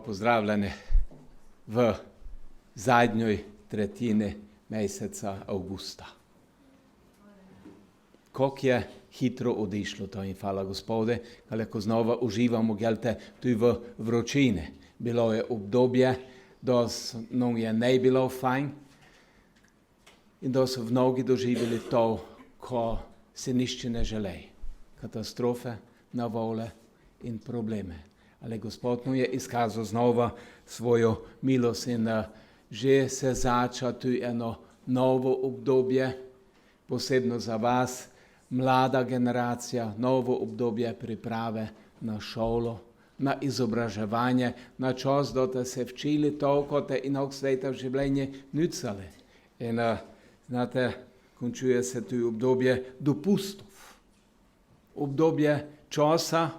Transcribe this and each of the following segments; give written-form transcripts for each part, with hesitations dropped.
pozdravljeni v zadnjoj tretjini meseca avgusta. Kako je hitro odišlo to in hvala Gospode, kako znova uživamo gelte tudi v vročini. Bilo je obdobje, da nam je ne bilo fajn in da so mnogi doživjeli to, ko se nišče ne želi. Katastrofe, navole in probleme. Ali Gospod mu je izkazal znova svojo milost in že se zača tu eno novo obdobje, posebno za vas, mlada generacija, novo obdobje priprave na šolo, na izobraževanje, na čas, da ste se včili toliko, da inog sveta v življenje nucali. In znate, končuje se tu obdobje dopustov. Obdobje časa,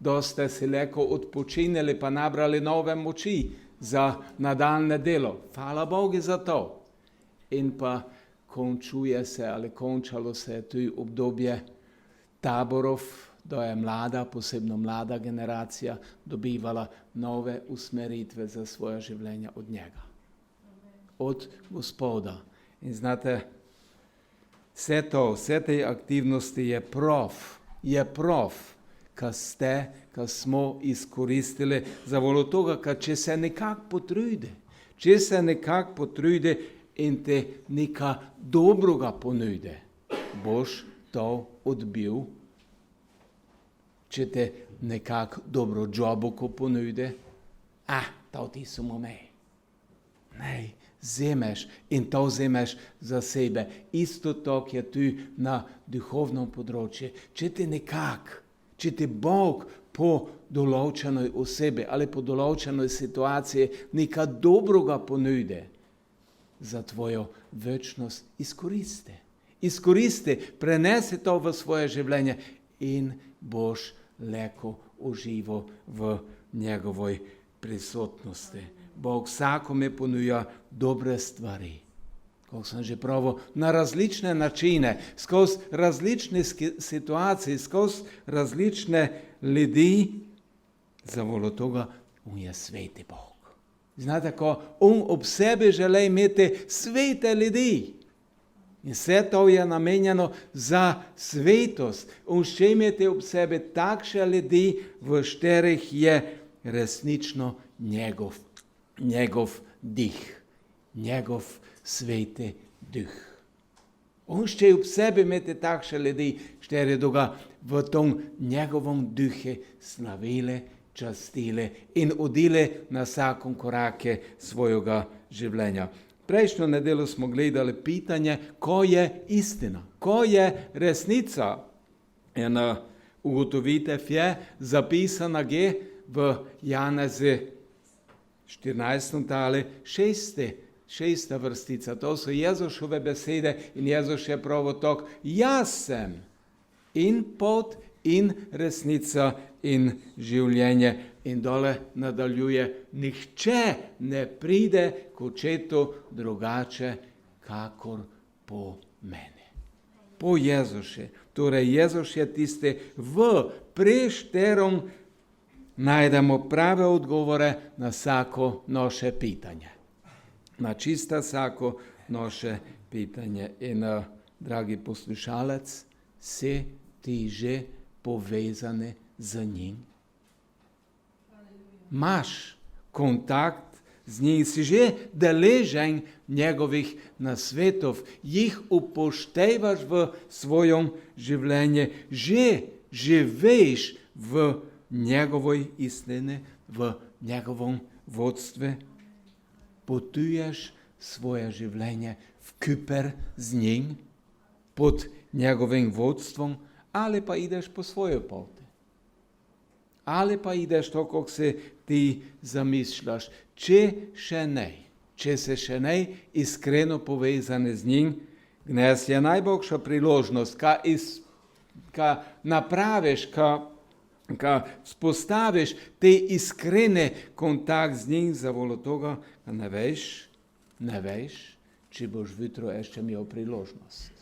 da ste si leko odpočinili pa nabrali nove moči za nadaljne delo. Hvala Bogu za to. In pa končuje se ali končalo se je tu obdobje taborov, da je mlada, posebno mlada generacija dobivala nove usmeritve za svoje življenje od njega. Od Gospoda. In znate, vse te aktivnosti je prav, kad smo izkoristili za voljo toga, kad če se nekak potrude in te nekaj dobroga ponude, boš to odbil. Če te nekak dobro džobo ko ponude, to ti samo me. Ne, vzemeš in to vzemeš za sebe. Isto tako je tu na duhovnom področju. Če ti Bog po določenoj osebi ali po določenoj situaciji nekaj dobroga ponude za tvojo večnost, izkoristi, prenesi to v svoje življenje in boš leko užival v njegovoj prisotnosti. Bog vsakome ponuja dobre stvari. Kako sem že pravil, na različne načine, skozi različne situacije, skozi različne ljudi, za voljo toga, on je sveti Bog. Znate, ko on ob sebi želi imeti svete ljudi. In vse to je namenjeno za svetost. On še imeti ob sebi takšne ljudi, v šterih je resnično njegov dih, njegov sveti duh. On še ob sebi imeti takšne ljudi, šteri doga v tom njegovom duhe slavili, častili in odili na vsakom korake svojega življenja. Prejšnjo nedeljo smo gledali pitanje, ko je istina, ko je resnica. In ugotovitev je zapisana v Janezi 14. tale 6. vrstica. To so Jezušove besede in Jezus je pravil tako, jaz sem in pot in resnica in življenje. In dole nadaljuje, nihče ne pride k očetu drugače, kakor po meni. Po Jezuše. Torej, Jezus je tisti, pri šterom najdemo prave odgovore na vsako naše pitanje. Na čisto vsako naše pitanje. In, dragi poslušalec, si ti že povezane z njim? Imaš kontakt z njim, si že deležen njegovih nasvetov, jih upoštevaš v svojem življenju, že živiš v njegovoj istini, v njegovom vodstvu, potuješ svoje življenje v kuper z njim, pod njegovim vodstvom, ali pa ideš po svojo poti. Ali pa ideš to, kako se ti zamišljaš. Če se še ne iskreno povezane z njim, gnes je najboljša priložnost, ka napraviš, ka spostaviš te iskrene kontakt z njim za voljo toga, ka ne veš, če boš jutro ještě imel priložnost.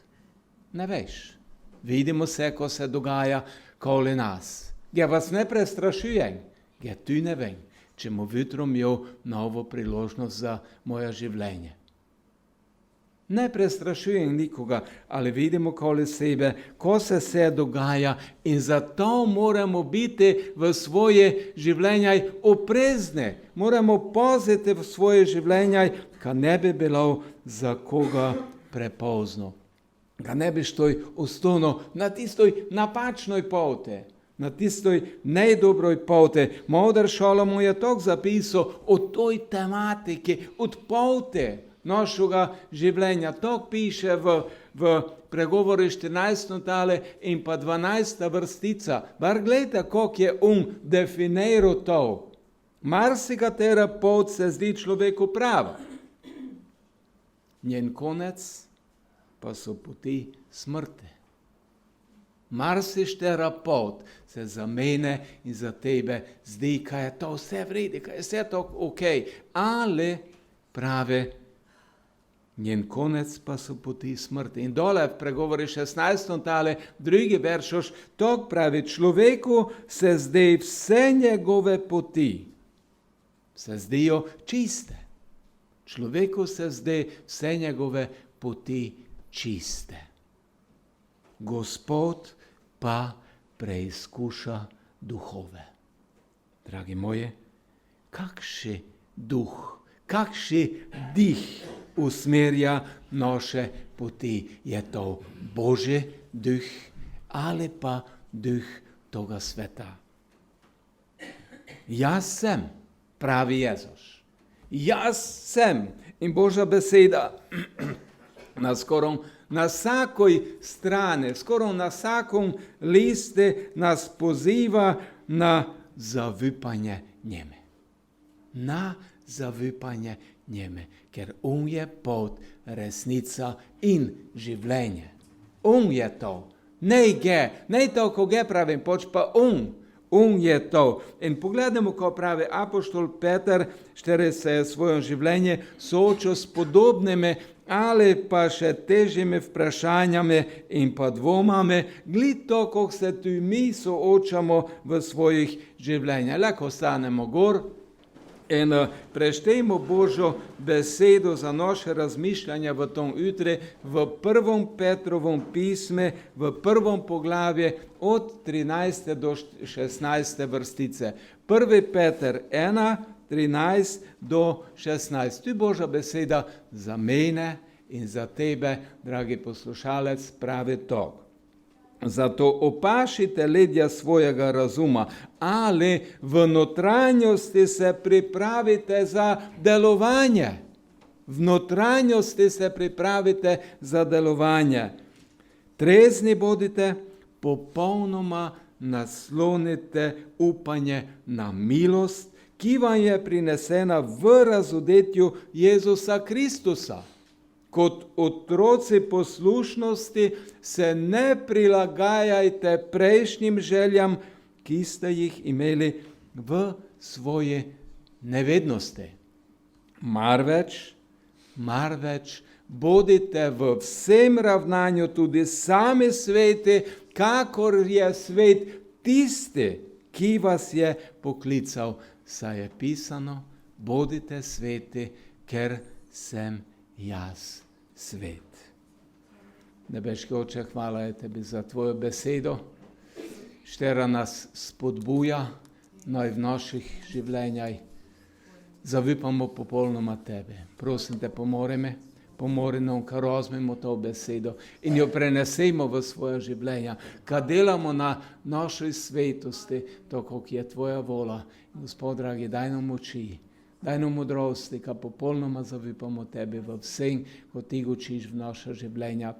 Ne veš. Vidimo se, ko se dogaja okoli nas. Ja vas ne prestrašujem, ja tu ne vem. če bom jutro imel novo priložnost za moje življenje. Ne prestrašujem nikoga, ali vidimo okoli sebe, ko se vse dogaja in zato moramo biti v svoje življenje oprezni. Moramo paziti v svoje življenje, ka ne bi bilo za koga prepozno. Ka ne bi štoj ostalo na tistoj napačnoj poti, na tistoj nedobroj poti. Modar Šalomo je tako zapisal o toj tematiki, od poti našega življenja. To piše v pregovoru 14. tale in pa 12. vrstica. Bar gledajte, kako je definiral to. Marsikatera pot se zdi človeku prava. Njen konec pa so poti smrti. Marsikatera pot se za mene in za tebe zdi, kaj je to vse vredi, kaj je vse to ok, ali pravi, njen konec pa so poti smrti. In dole v pregovori 16. tale, drugi veršoš, to pravi, človeku se zdi vse njegove poti, se zdijo čiste. Človeku se zdi vse njegove poti čiste. Gospod pa preizkuša duhove. Dragi moji, kakšen duh, kakšen dih usmerja naše poti. Je to Božji duh ali pa duh toga sveta? Jaz sem, pravi Jezus. Jaz sem. In Božja beseda na vsakoj strani, skoraj na vsakom liste nas poziva na zaupanje njemu. Na zaupanje njemu, ker on je pot, resnica in življenje. On je to. Ne to, ko ga pravim, pač pa on. On je to. In pogledamo, ko pravi apostol Peter, štiri se je svoje življenje soočil s podobnimi ali pa še težjimi vprašanjami in pa dvomami, glede to, kako se tudi mi soočamo v svojih življenjih. Lahko stanemo gor in preštejmo Božjo besedo za naše razmišljanje v tom jutri v 1. Petrovom pisme, v 1. poglavje od 13. do 16. vrstice. 1. Peter 1, 13 do 16. Tu je Božja beseda za mene in za tebe, dragi poslušalec, pravi to. Zato opašite ledja svojega razuma, ali v notranjosti se pripravite za delovanje. V notranjosti se pripravite za delovanje. Trezni bodite, popolnoma naslonite upanje na milost, ki vam je prinesena v razodetju Jezusa Kristusa. Kot otroci poslušnosti se ne prilagajajte prejšnjim željam, ki ste jih imeli v svoji nevednosti. Marveč, bodite v vsem ravnanju tudi sami sveti, kakor je svet tisti, ki vas je poklical. Saj je pisano, bodite sveti, ker sem jaz svet. Nebeški Oče, hvala je tebi za tvojo besedo, štera nas spodbuja, naj v naših življenjih zaupamo popolnoma tebe. Prosim te, pomori nam, kar razumemo to besedo in jo prenesemo v svoje življenja, kad delamo na našoj svetosti, tako kot je tvoja vola. Gospod dragi, daj nam moči, daj nam modrosti, ka popolnoma zaupamo tebi v vsem, ko ti učiš v naša življenja.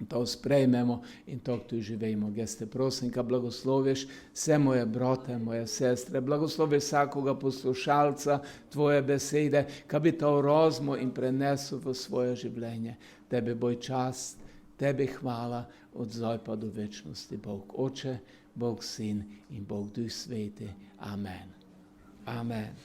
To sprejmemo in to tu živimo. Jaz te prosim, ka blagosloviš vse moje brate, moje sestre, blagosloviš vsakoga poslušalca tvoje besede, ka bi to razumel in prenesel v svoje življenje. Tebi boj čast, tebi hvala od zdaj pa do večnosti. Bog Oče, Bog Sin in Bog Duh Sveti. Amen. Amen.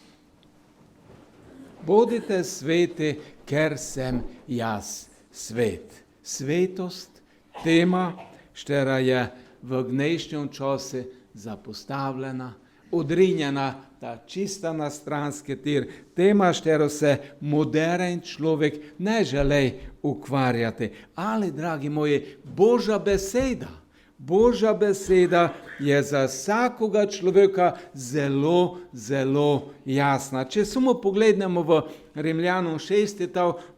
Bodite sveti, ker sem jaz svet. Svetost, tema, štera je v dnešnem času zapostavljena, odrinjena ta čista na stranski tir, tema, štero se modern človek ne želi ukvarjati. Ali, dragi moji, Božja beseda je za vsakoga človeka zelo, zelo jasna. Če samo pogledamo v Rimljanom 6,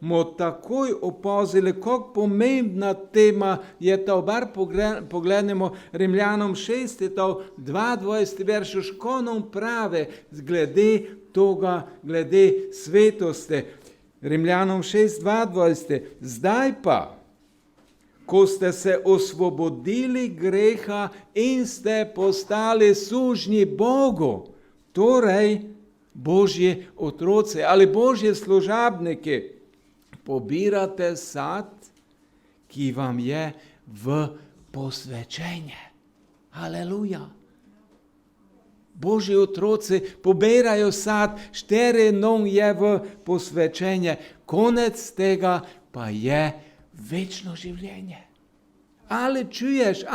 bomo takoj opazili, kako pomembna tema je ta. Bar pogledamo Rimljanom 6, 22 verš, što nam pravi glede toga, glede svetosti. Rimljanom 6, 22. Zdaj pa, ko ste se osvobodili greha in ste postali sužnji Bogu, torej Božji otroci ali Božji služabniki, pobirate sad, ki vam je v posvečenje. Aleluja. Božji otroci pobirajo sad, štiri nam je v posvečenje. Konec tega pa je večno življenje. Ali čuješ,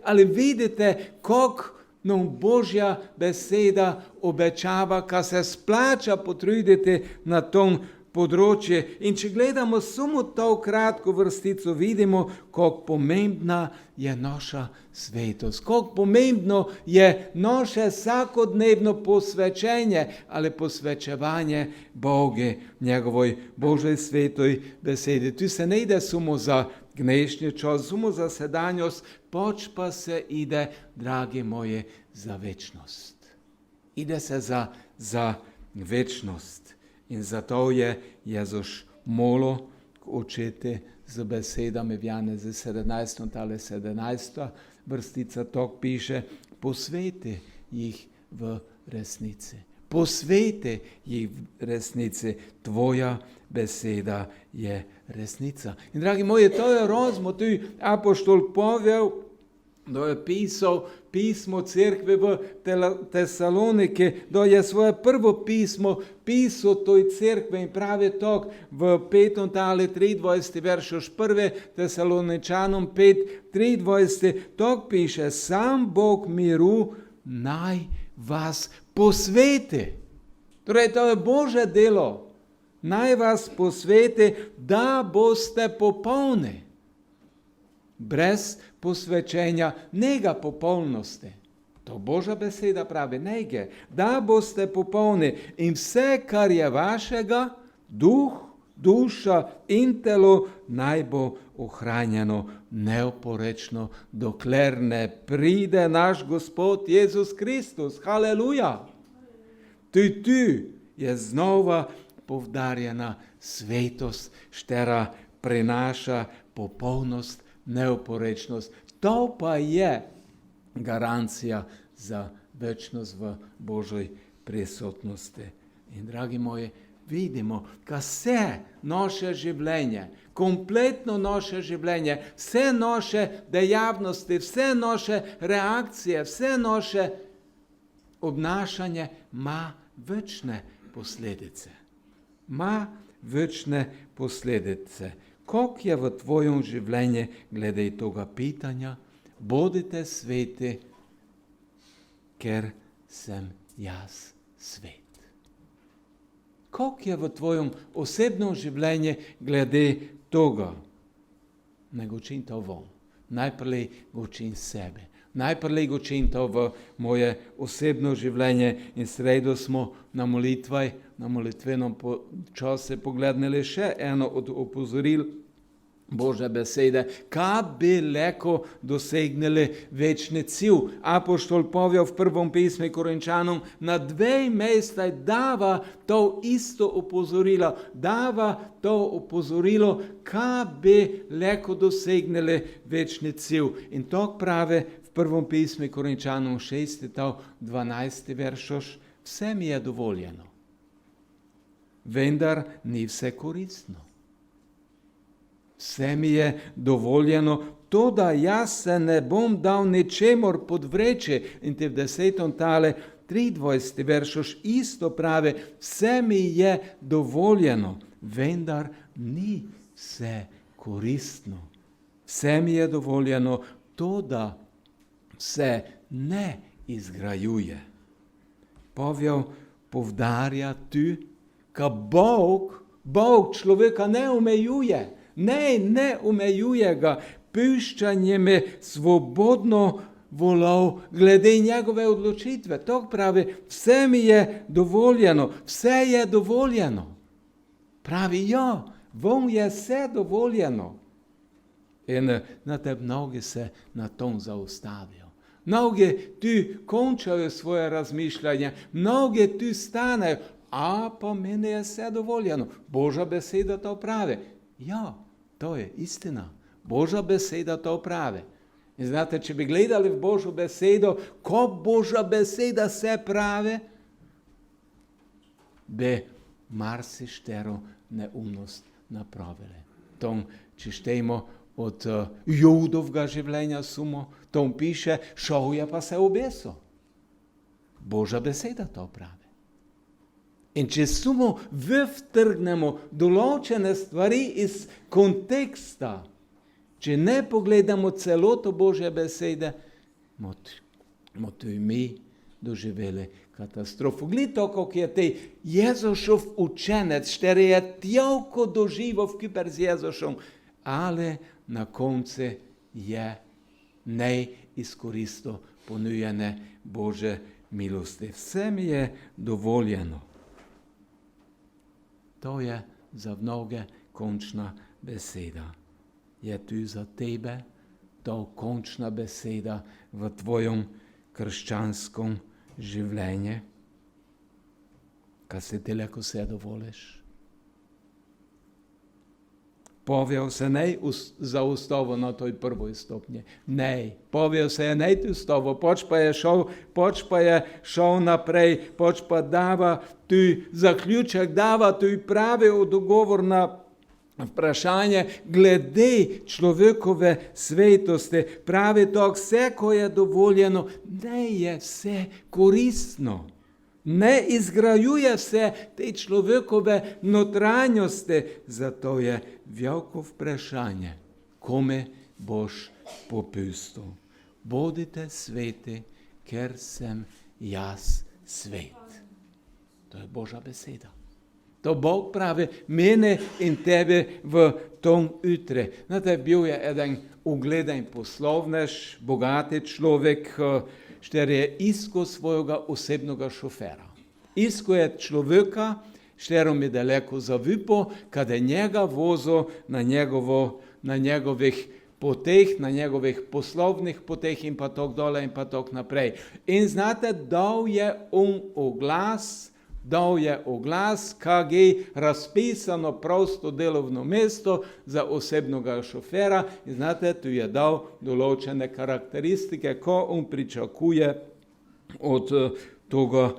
ali vidite, kako nam Božja beseda obečava, ka se splača potruditi na tom področju. In če gledamo samo to kratko vrstico, vidimo, kako pomembna je naša svetost, kako pomembno je naše vsakodnevno posvečenje ali posvečevanje Bogu, njegovoj Božoj svetoj besedi. Tu se ne ide samo za dnešnji čas, samo za sedanjost, pač pa se ide, dragi moji, za večnost. Ide se za večnost. In zato je Jezus molil očete z besedami v Janeza 17, tale 17. vrstica, tako piše, posveti jih v resnici. Posveti jih v resnici. Tvoja beseda je resnica. In dragi moji, to je razmo, tu apoštol Pavel, da je pisal pismo cerkve v Tesaloniki, da je svoje prvo pismo pisal toj cerkve in pravi tako v 5. tale 23. veršoš 1. Tesaloničanom 5, 23, tako piše, sam Bog miru naj vas posveti. Torej, to je Božje delo. Naj vas posveti, da boste popolni. Brez posvečenja nega popolnosti. To Božja beseda pravi, nege, da boste popolni in vse, kar je vašega, duh, duša in telo, naj bo ohranjeno neoporečno, dokler ne pride naš Gospod Jezus Kristus. Haleluja! Tu je znova povdarjena svetost, štera prinaša popolnost, neoporečnost. To pa je garancija za večnost v Božoj prisotnosti. In dragi moji, vidimo, ka vse naše življenje, kompletno naše življenje, vse naše dejavnosti, vse naše reakcije, vse naše obnašanje ima večne posledice. Ma večne posledice. Kako je v tvojem življenju glede tega pitanja? Bodite sveti, ker sem jaz svet. Kako je v tvojem osebnem življenju glede tega? Ne gočim to von. Najprej gočim sebe. Najprej gočim to v moje osebno življenje in sredo smo na molitvenom času pogledali še eno od opozoril Božje besede, kaj bi lahko dosegnili večni cilj. Apoštol Pavel v prvom pismu Korinčanom na 2 mesta dava to isto opozorilo, kaj bi lahko dosegnili večni cilj. In to pravi v prvom pismu Korinčanom 6, 12 veršoš, vse mi je dovoljeno, vendar ni vse koristno. Vse mi je dovoljeno, to da jaz se ne bom dal ničemor podvreči. In te v 10. tale 23. veršoš isto pravi, vse mi je dovoljeno, vendar ni vse koristno. Vse mi je dovoljeno, to da se ne izgrajuje. Pavel povdarja tu, ka Bog človeka ne omejuje. Ne omejuje ga, puščanjem svobodno volal glede njegove odločitve. To pravi, vse mi je dovoljeno, vse je dovoljeno. Pravi, ja, vam je vse dovoljeno. In znate, mnogi se na tom zaustavijo. Mnogi tu končajo svoje razmišljanje, mnogi tu stanejo, a pa meni je vse dovoljeno. Božja beseda to pravi. Ja, to je istina. Božja beseda to pravi. In znate, če bi gledali v Božjo besedo, ko Božja beseda se pravi, bi marsištero neumnost napravili. Tom, če štejmo od Judovega življenja sumo, tom piše, šel je pa se obesil. Božja beseda to pravi. In če sumo vtrgnemo določene stvari iz konteksta, če ne pogledamo celoto Božje besede, bomo tudi mi doživeli katastrofu. Glede to, kako je tej Jezušov učenec, který je tjavko doživel vkuper z Jezušom, ale na koncu je ne izkoristil ponujene Božje milosti. Vse mi je dovoljeno. To je za mnoge končna beseda. Je tu za tebe to končna beseda v tvojem krščanskom življenju? Kaj se ti lahko vse dovoliš? Pavel se ne zaustavil na toj prvoj stopnji. Ne, Pavel se je ne ustavil, pač pa je šel naprej, pač pa dava tu zaključek, dava tu pravi odgovor na vprašanje glede človekove svetosti. Pravi to, vse, ko je dovoljeno, ne je vse koristno. Ne izgrajuje se te človekove notranjosti, zato je veliko vprašanje, kome boš popustil. Bodite sveti, ker sem jaz svet. To je Božja beseda. To Bog pravi mene in tebe v tom jutri. Znate, bil je eden ugleden poslovnež, bogati človek, který je iskal svojega osebnega šofera. Iskal je človeka, kterom je daleko zavipal, kada njega vozil na njegovih poteh, na njegovih poslovnih poteh in pa tok dole in pa tok naprej. In znate, dal je oglas, kak je razpisano prosto delovno mesto za osebnega šofera. In znate, tu je dal določene karakteristike, ko on pričakuje od toga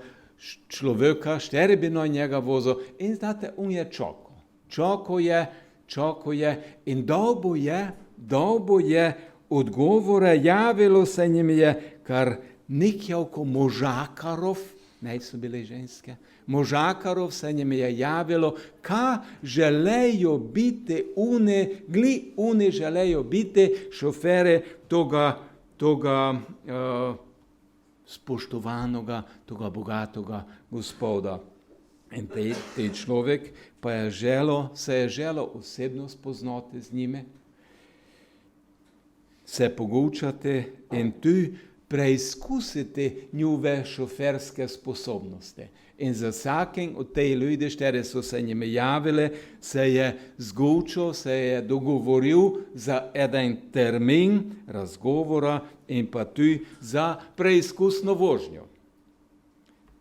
človeka, štiri bi na njega vozil. In znate, on je čakal je in dobo je odgovore, javilo se njim je kar nekjavko možakarov, ne so bile ženske, možakarov se njim je javilo, ka želejo biti oni želejo biti šofere toga spoštovanega, toga bogatega gospoda. In te človek pa se je želel osebno spoznati z njime, se pogučati in tu preizkusiti njove šoferske sposobnosti. In za vsakim od te ljudi, štiri so se njime javili, se je zgučil, se je dogovoril za eden termin razgovora in pa tu za preizkusno vožnjo.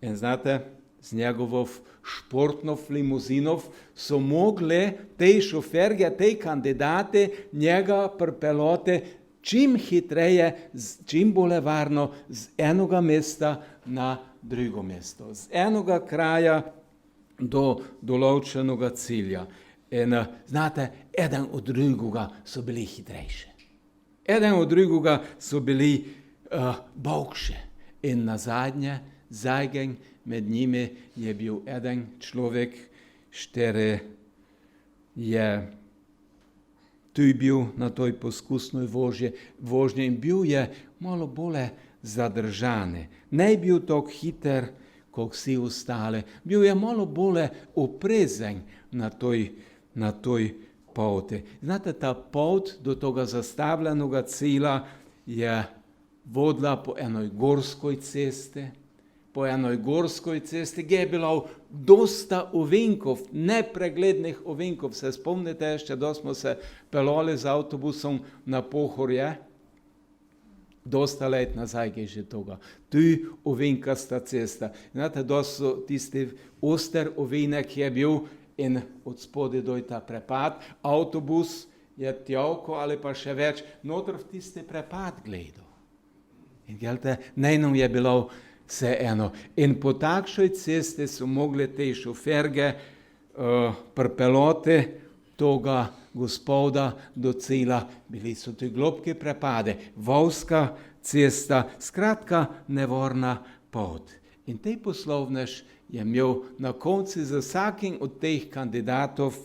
In znate, z njegovo športno limuzinov so mogli te šoferge, te kandidate njega pripeljati čim hitreje, čim bolj varno z enega mesta na drugo mesto, z enega kraja do določenega cilja. In znate, eden od drugega so bili hitrejši. Eden od drugega so bili boljši. In nazadnje, zajgen med njimi je bil eden človek, který je tu bil na toj poskusnoj vožnji in bil je malo bolj zadržan. Ne bil tako hiter, kot vsi ostale. Bil je malo bolj oprezen na toj poti. Znate, ta pot do toga zastavljenega cilja je vodila po enoj gorskoj cesti, gdje je bilo dosta ovinkov, nepreglednih ovinkov. Se spomnite ještě, da smo se pelali z avtobusom na Pohorje? Dosta let nazaj je že toga. Tu ovinkasta cesta. Znate, da so tisti oster ovinek je bil in od spodaj doj ta prepad. Avtobus je tjavko ali pa še več notr v tisti prepad gledal. In gelte, nejnom je bilo vse eno. In po takšoj cesti so mogli te šoferge pripeloti toga gospoda do cilja. Bili so tu globke prepade, volska cesta, skratka nevorna pot. In tej poslovnež je imel na koncu za vsakim od teh kandidatov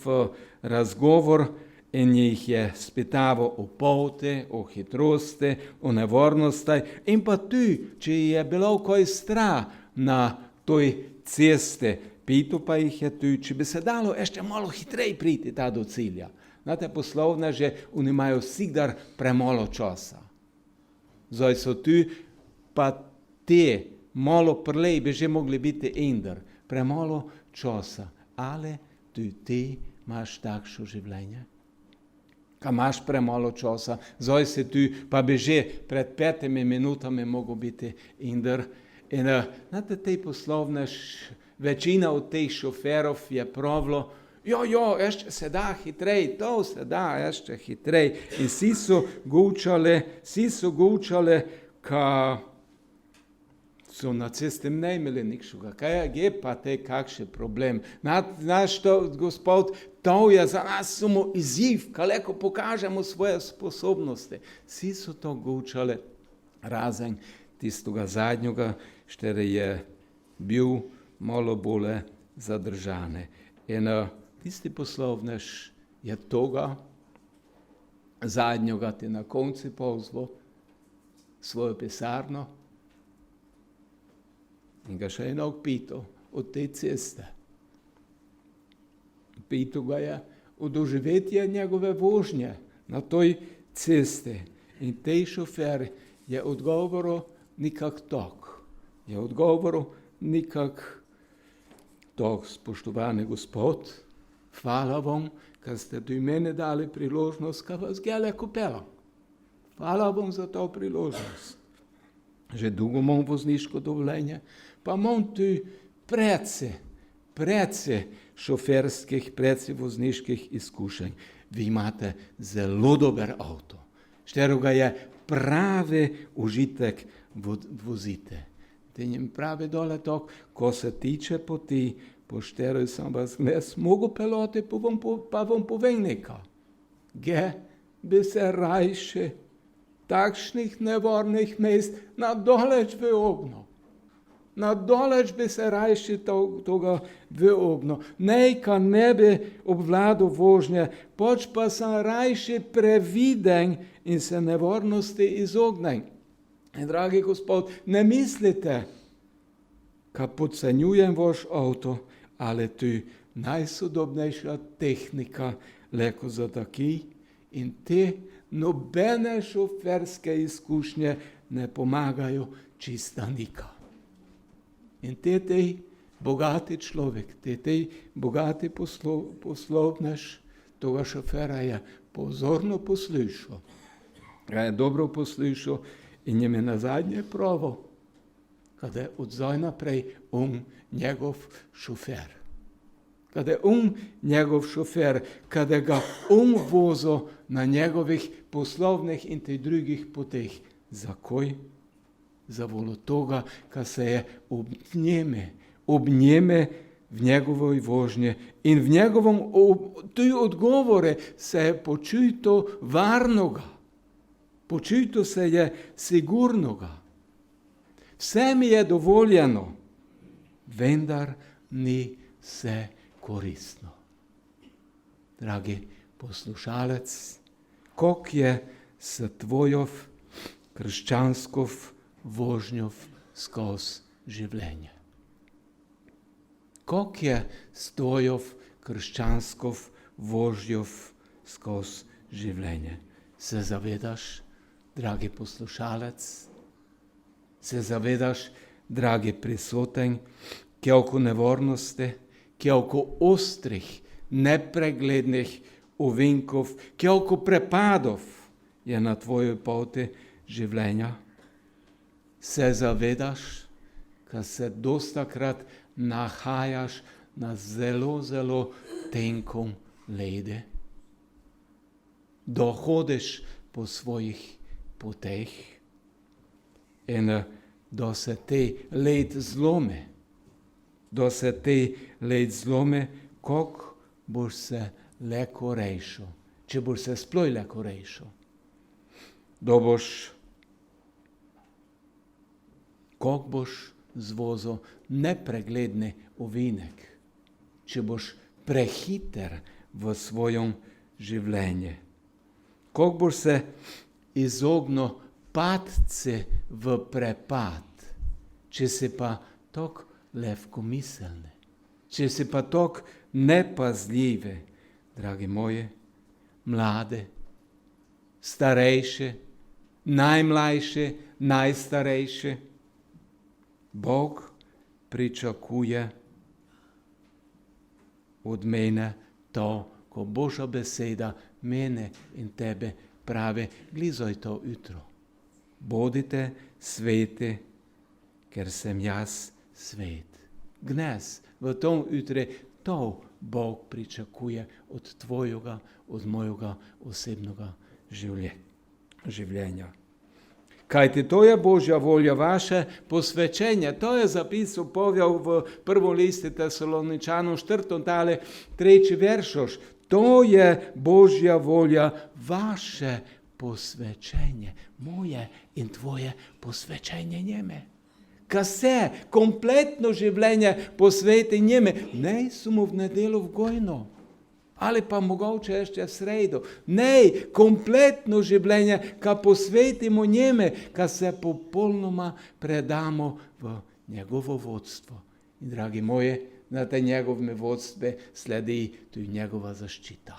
razgovor in jih je spitaval o poti, o hitrosti, o nevornosti in pa tu, če je bilo kaj strah na toj cesti, pital pa jih je tu, če bi se dalo ještě malo hitrej priti ta do cilja. Znate, poslovneže, oni imajo vsikdar premalo časa. Zdaj so tu, pa te malo prlej bi že mogli biti indar, premalo časa. Ali tu ti imaš takšno življenje? Ka imaš premalo časa, zdaj si tu, pa bi že pred 5 minutami mogel biti indar. In znate, tej poslovnež, večina od teh šoferov je pravilo, jo, ještě se da hitrej, to se da ještě hitrej. In vsi so gučali, ka so na cesti ne imeli nikšega. Kaj je pa te kakšen problem? Znaš to, gospod, to je za nas samo izziv, kaleko pokažemo svoje sposobnosti. Vsi so to gučali, razen tistega zadnjega, štere je bil malo bolje zadržane. In tisti poslovnež je toga zadnjega ti na konci pozval svojo pisarno in ga še enog pital od te ceste. Pital ga je o doživetje njegove vožnje na toj cesti. In tej šofer je odgovoril nikak tok. Je odgovoril nikak tok, spoštovani gospod, hvala vam, ker ste tu meni dali priložnost, ka vas gele kupelam. Hvala vam za to priložnost. Že dolgo imam vozniško dovoljenje, pa imam tu prece šoferskih, prece vozniških izkušenj. Vi imate zelo dober avto, šteroga je pravi užitek vozite. Te njim pravi dole tok, ko se tiče poti, po šteroj sem vas gles mogo peloti, pa vam povem nekaj. Ge bi se rajše takšnih nevornih mest nadoleč v ogno. Nadoleč bi se rajši toga v ogno. Nejka ne bi obvladal vožnje, poč pa sem rajši previden in se nevornosti izognem. In dragi gospod, ne mislite, ka podcenjujem vaš avto, ali tu najsodobnejša tehnika leko za taki in te nobene šoferske izkušnje ne pomagajo čista nika. In tej bogati človek, tej bogati poslovnež toga šofera je pozorno poslušal. Ga je dobro poslušal in jim je nazadnje pravil, kada je od zdaj naprej njegov šofer. Kada je njegov šofer, kada ga vozil na njegovih poslovnih in tej drugih poteh. Zakaj? Zavolo toga, ka se je ob njeme v njegovoj vožnji in v njegovom tuj odgovore se je počutil varnoga. Počutil se je sigurnoga. Vse mi je dovoljeno, vendar ni vse koristno. Dragi poslušalec, kak je s tvojov krščanskov vožnjov skozi življenje? Kak je stojov krščanskov vožnjov skozi življenje? Se zavedaš, dragi poslušalec? Se zavedaš, dragi prisoten, koliko nevarnosti, koliko ostrih, nepreglednih ovinkov, koliko prepadov je na tvojoj poti življenja? Se zavedaš, da se dostakrat nahajaš na zelo, zelo tenkom ledu? Da hodiš po svojih poteh in da se te led zlomi. Da se te led zlomi, kako boš se leko rešil, če boš se sploh leko rešil. Da boš, kako boš zvozil nepregledni ovinek, če boš prehiter v svojem življenju. Kako boš se izognil padci v prepad, če si pa tako lehkomiselni, če si pa tako nepazljivi, dragi moji, mlade, starejši, najmlajši, najstarejši. Bog pričakuje od mene to, ko Božja beseda mene in tebe pravi, glizaj to jutro. Bodite sveti, ker sem jaz svet. Gnes v tom jutri to Bog pričakuje od tvojega, od mojega osebnega življenja. Kajti to je Božja volja, vaše posvečenje. To je zapisal Pavel v prvom listu Tesaloničanom 4. veršoš. To je Božja volja, vaše posvečenje. Moje in tvoje posvečenje njeme. Ka se kompletno življenje posveti njeme. Ne samo v nedeljo v gojno. Ali pa mogoče ještě v sredo. Ne, kompletno življenje, ka posvetimo njeme, ka se popolnoma predamo v njegovo vodstvo. In dragi moji, na te njegove vodstve sledi tudi njegova zaščita.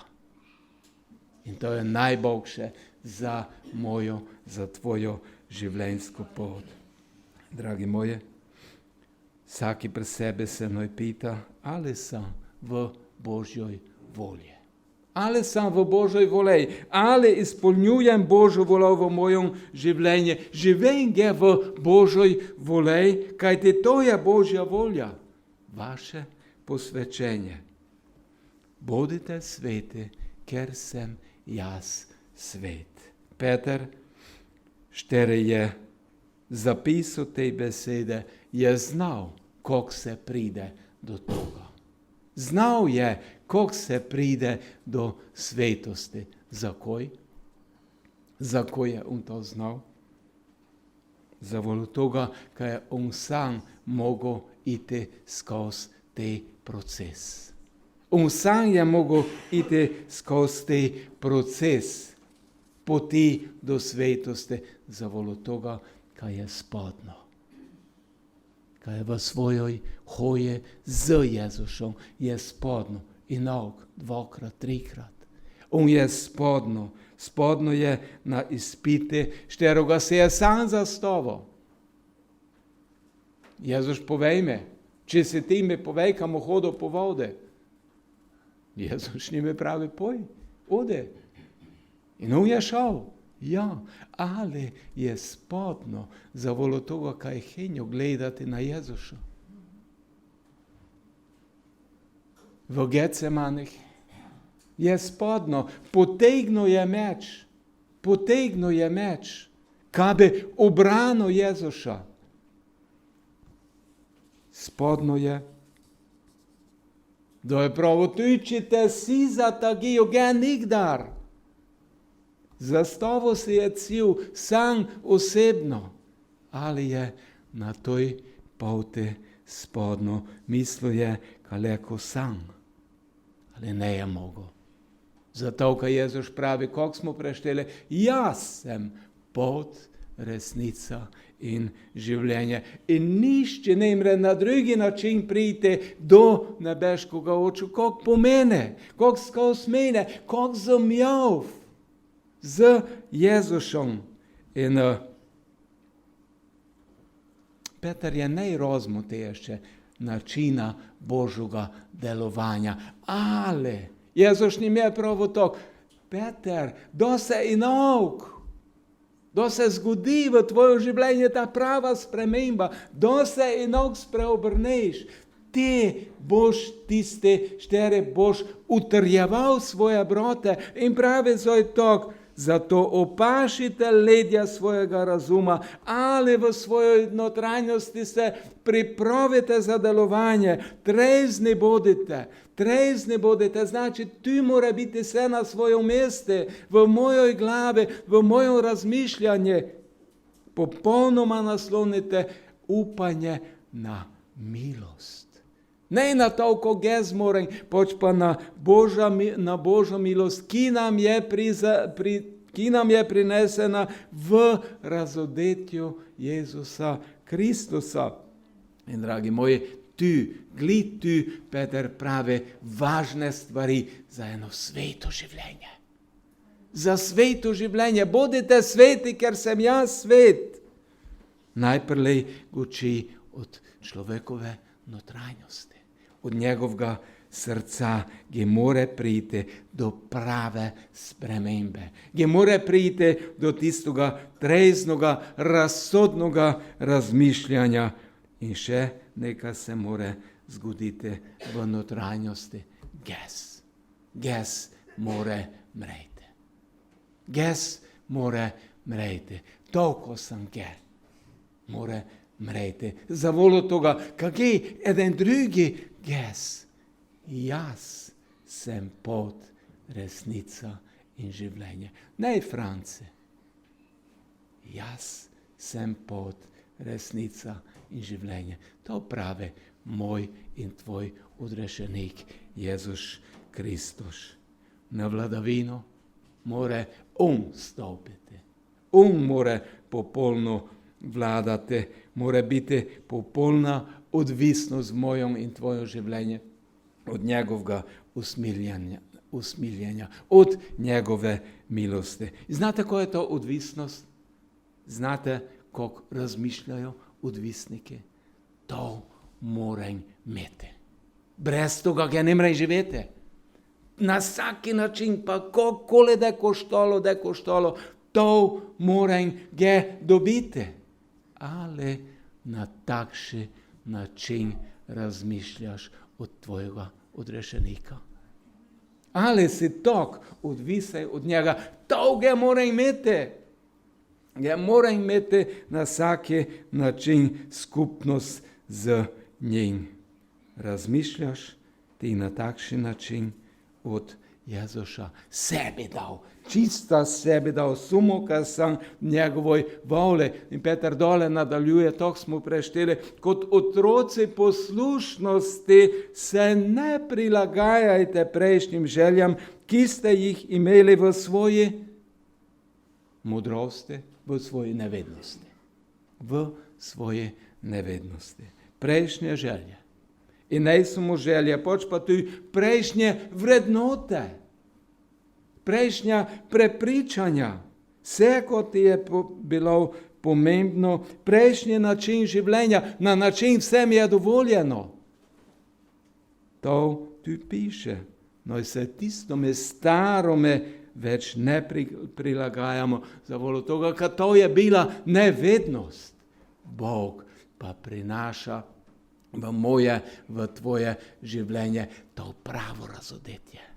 In to je najboljše za mojo, za tvojo življenjsko pot. Dragi moji, vsaki pri sebi se noj pita, ali sem v Božjoj volje. Ali sem v Božoj volji, ali izpolnjujem Božjo voljo v mojem življenju, živim je v Božoj volji, kajti to je Božja volja, vaše posvečenje. Bodite sveti, ker sem jaz svet. Peter 4 je zapisal te besede, je znal, kako se pride do toga. Znal je, kako se pride do svetosti. Zakaj? Zakaj je on to znal? Zavolo toga, ker je on sam mogel iti skozi te proces. On sam je mogel iti skozi te proces poti do svetosti. Zavolo toga, ker je spodno. Kaj je v svojoj hoji z Jezusom, je spodno in nauk, 2-krat, 3-krat. On je spodno, spodno je na izpite, šteroga se je sam zastavil. Jezus povej me, če se ti mi povej, kam hodo po vode. Jezus njime pravi, poj, ode. In on je šel. Ja, ali je spodno za volo toga, kaj je henjo gledati na Jezuša. V Gecemanih je spodno, potegnil je meč, kaj bi obranil Jezuša. Spodno je, da je pravo, tujčite si za tagijo, gen nikdar. Zastavo se je cil sam osebno, ali je na toj poti spodno. Mislil je, kaleko sam, ali ne je mogel. Zato, kaj Jezus pravi, kako smo prešteli, jaz sem pot, resnica in življenje. In nišče ne more na drugi način priti do nebeškega oču, kot pomene, kot skozi mene, kot zamjav z Jezusom. In Peter je najrazumnejši načina Božjega delovanja. Ali Jezus njim je prav tako, Peter, da se inauk, da se zgodi v tvoje življenje ta prava sprememba, da se inauk spreobrneš. Ti boš tiste, štere boš utrjeval svoje brate in pravi zoj tako, zato opašite ledja svojega razuma, ali v svojoj notranjosti se pripravite za delovanje, trezni bodite, znači tu mora biti vse na svojem mestu, v mojoj glavi, v mojem razmišljanju, popolnoma naslonite upanje na milost. Ne na to, kako jaz moram, pač pa na Božjo milost, ki nam je prinesena v razodetju Jezusa Kristusa. In dragi moji, tu Peter pravi važne stvari za eno sveto življenje. Za sveto življenje. Bodite sveti, ker sem jaz svet. Najprej uči od človekove notranjosti. Od njegovega srca, ki mora priti do prave spremembe, ki mora priti do tistega treznega, razsodnega razmišljanja. In še nekaj se mora zgoditi v notranjosti. Ges mora mreti. Ges mora mreti. Toliko sem mora mreti. Zavolo toga, kakaj eden drugi ges. Jaz sem pot, resnica in življenje. Ne Franci. Jaz sem pot, resnica in življenje. To pravi moj in tvoj odrešenik, Jezus Kristus. Na vladavino mora stopiti. Mora popolno vladati, mora biti popolna odvisnost v mojem in tvojem življenju od njegovega usmiljenja, od njegove milosti. Znate, ko je to odvisnost? Znate, kako razmišljajo odvisniki? To moram imeti. Brez toga ga ne morem živeti. Na vsaki način, pa kakole da je koštalo, to moram ga dobiti. Ali na takšen način razmišljaš od tvojega odrešenika? Ali si tako odvisen od njega? To ga moram imeti. Ja moram imeti na vsaki način skupnost z njim. Razmišljaš ti na takšen način od Jezusa sebi dal. Čista sebi dal, sumo, kar sem njegovoj voli. In Peter dole nadaljuje, to smo prešteli, kot otroci poslušnosti se ne prilagajajte prejšnjim željam, ki ste jih imeli v svoji modrosti, v svoji nevednosti. V svoji nevednosti. Prejšnje želje. In ne samo želje, pač pa tudi prejšnje vrednote. Prejšnja prepričanja, vse, kot je bilo pomembno, prejšnji način življenja, na način vsem je dovoljeno. To tu piše, noj se tistome starome več ne prilagajamo za voljo toga, ker to je bila nevednost. Bog pa prinaša v moje, v tvoje življenje to pravo razodetje.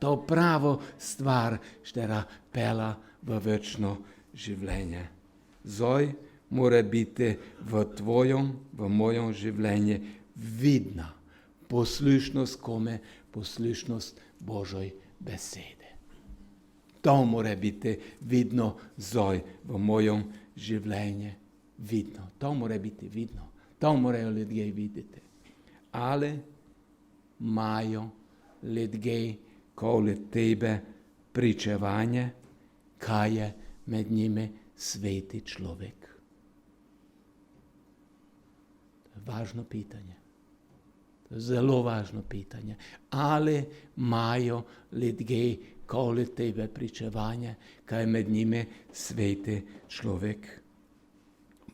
To pravo stvar, štera pela v večno življenje. Zdaj mora biti v tvojem, v mojem življenju vidna poslušnost kome, poslušnost Božoj besede. To mora biti vidno zdaj v mojem življenju. Vidno. To mora biti vidno. To morajo ljudje videti. Ali imajo ljudje okoli tebe pričevanje, kaj je med njimi sveti človek? To je važno pitanje. To je zelo važno pitanje. Ali imajo ljudje okoli tebe pričevanje, kaj je med njimi sveti človek?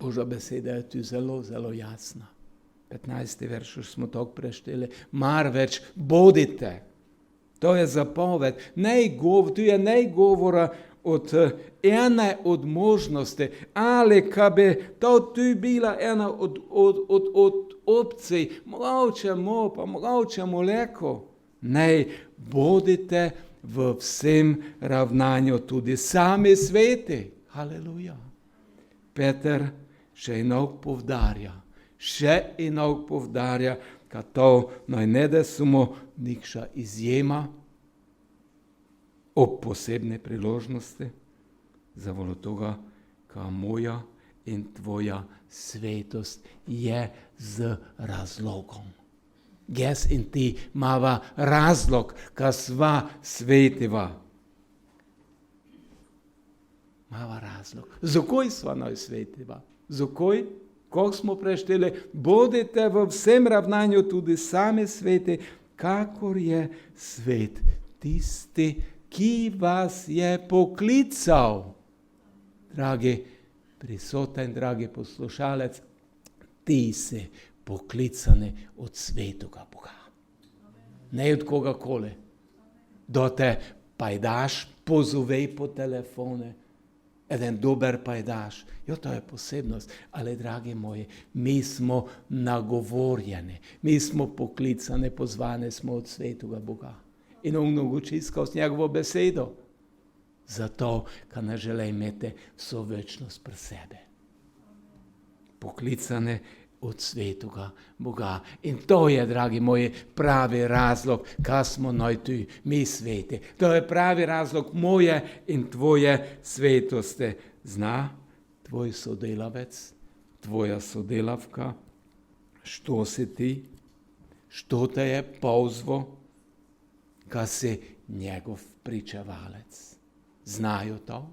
Božja beseda je tu zelo, zelo jasna. 15. verš smo tako prešteli. Marveč bodite. To je zapoved. Tu je ne govora od ene od možnosti, ali kad bi to tu bila ena od opcij, mogoče leko. Ne, bodite v vsem ravnanju tudi sami sveti. Haleluja. Peter še enog povdarja, ka to naj ne da samo nikša izjema ob posebne priložnosti, zavolo toga, ka moja in tvoja svetost je z razlogom. Jaz in ti imava razlog, ka sva svetiva. Mava razlog. Zakaj sva naj svetiva? Zakaj? Kako smo prešteli? Bodite v vsem ravnanju tudi sami sveti, kakor je svet tisti, ki vas je poklical. Dragi prisoten, dragi poslušalec, ti si poklicani od svetoga Boga. Ne od kogakoli. Da te pajdaš pozove po telefone, eden dober pajdaš. Jo, to je posebnost. Ali, dragi moji, mi smo nagovorjeni, mi smo poklicani, pozvani smo od svetoga Boga. In on mnogoči skozi njegovo besedo. Zato, ker ne žele imeti vso večnost pri sebe. Poklicane od svetoga Boga. In to je, dragi moji, pravi razlog, kaj smo naj tu, mi sveti. To je pravi razlog moje in tvoje svetosti. Zna tvoj sodelavec, tvoja sodelavka, što si ti, što te je pozval, kaj si njegov pričevalec. Znajo to?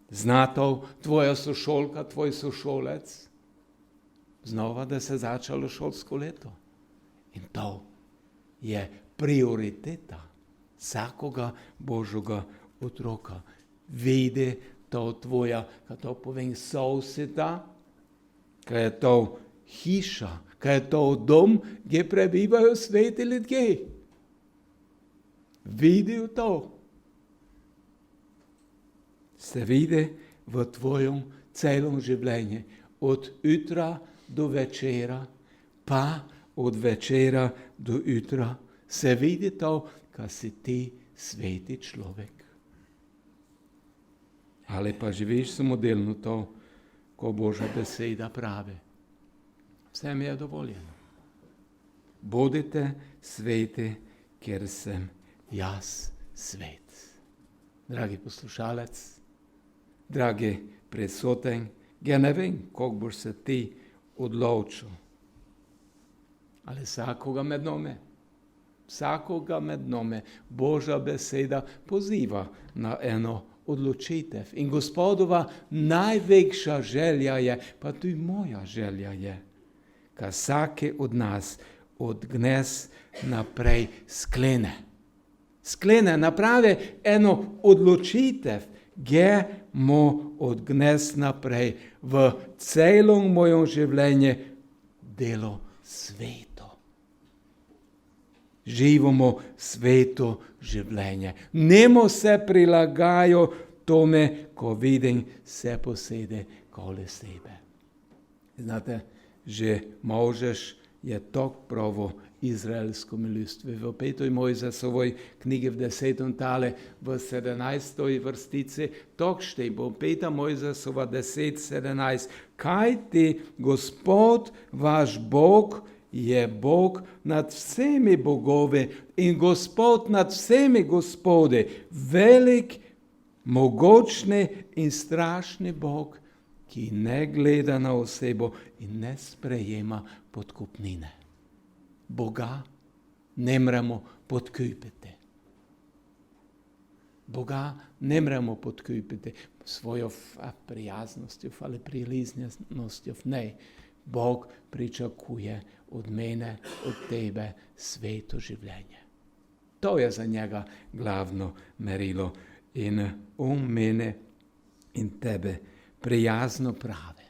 Zna to tvoja sošolka, tvoj sošolec? Znova, da se začalo šolsko leto. In to je prioriteta vsakoga Božjega otroka. Vidi to tvoja, kaj to povem, soseda, kaj je to hiša, kaj je to dom, kjer prebivajo sveti ljudje. Vidijo to. Se vidi v tvojem celom življenju, od jutra do večera, pa od večera do jutra. Se vidi to, kaj si ti sveti človek. Ali pa živiš samodelno to, ko Božja beseda pravi. Vse mi je dovoljeno. Bodite sveti, ker sem jaz svet. Dragi poslušalec, dragi prisoten, ja ne vem, kako boš se ti odločil. Ali vsakoga med nami Božja beseda poziva na eno odločitev. In Gospodova največja želja je, pa tudi moja želja je, ka vsake od nas od dnes naprej sklene. Sklene, napravi eno odločitev, gremo od dnes naprej v celom mojem življenju delo sveto. Živimo sveto življenje. Nemo se prilagajo tome, ko vidim vse posede okoli sebe. Znate, že Mojžeš je tako pravo izraelskome ljudstvu. V 5. Mojzesovoj knjigi v 10. tale v 17. vrstici tako štebo. 5. Mojzesova 10:17. Kaj ti Gospod vaš Bog je Bog nad vsemi bogovi in Gospod nad vsemi gospodi, velik, mogočni in strašni Bog, ki ne gleda na osebo in ne sprejema podkupnine. Boga ne moremo podkupiti. Boga ne moremo podkupiti svojou prijaznosťou, ale priliznosťou. Ne. Bog pričakuje od mene, od tebe sveto življenje. To je za njega glavno merilo. In on mene in tebe prijazno prave.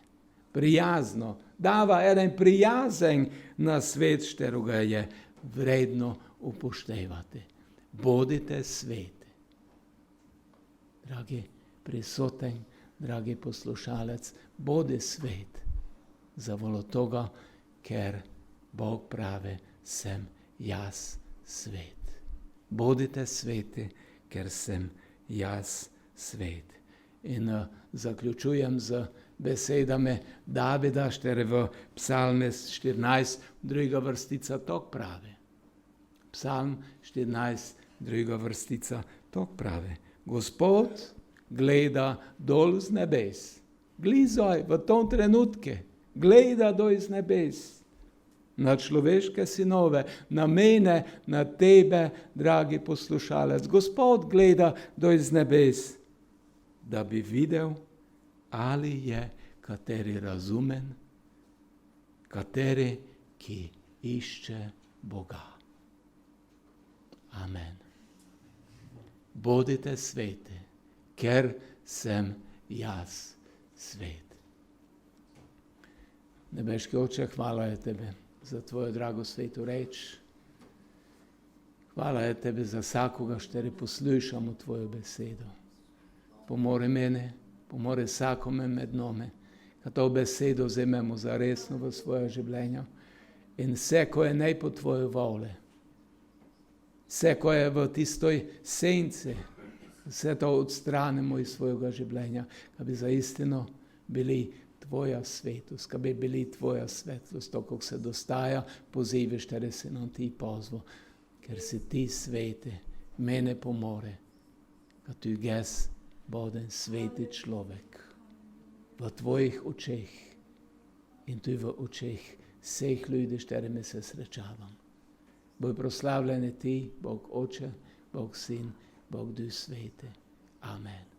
Prijazno. Dava jedan prijazen na svet, šteroga je vredno upoštevati. Bodite sveti. Dragi prisoten, dragi poslušalec, bodi svet. Zavolo toga, ker Bog pravi, sem jaz svet. Bodite sveti, ker sem jaz svet. In zaključujem z besedami Davida, štere v Psalme 14, druga vrstica, tok pravi. Psalm 14, druga vrstica, tok pravi. Gospod gleda dol z nebes. Glizoj v tom trenutke. Gleda dol z nebes. Na človeške sinove, na mene, na tebe, dragi poslušalec. Gospod gleda dol z nebes, da bi videl, ali je kateri razumen, kateri, ki išče Boga. Amen. Bodite sveti, ker sem jaz svet. Nebeški Oče, hvala je tebe za tvojo drago svetu reč. Hvala je tebe za vsakoga, štere poslušamo tvojo besedo. Pomori mene, pomori vsakome med nami, da to besedo vzememo za resno v svoje življenje. In vse, ko je ne po tvoje vole, vse, ko je v tistoj senci, vse to odstranimo iz svojega življenja, da bi za istino bili tvoja svetost, da bi bili tvoja svetlost, to, kako se dostaja, poziviš, tere se nam ti pozvo, ker si ti sveti, mene pomore, da tu ges boden sveti človek v tvojih očeh in tu v očeh vseh ljudi, s katerimi se srečavam. Boj proslavljen ti, Bog Oče, Bog Sin, Bog Duh Sveti. Amen.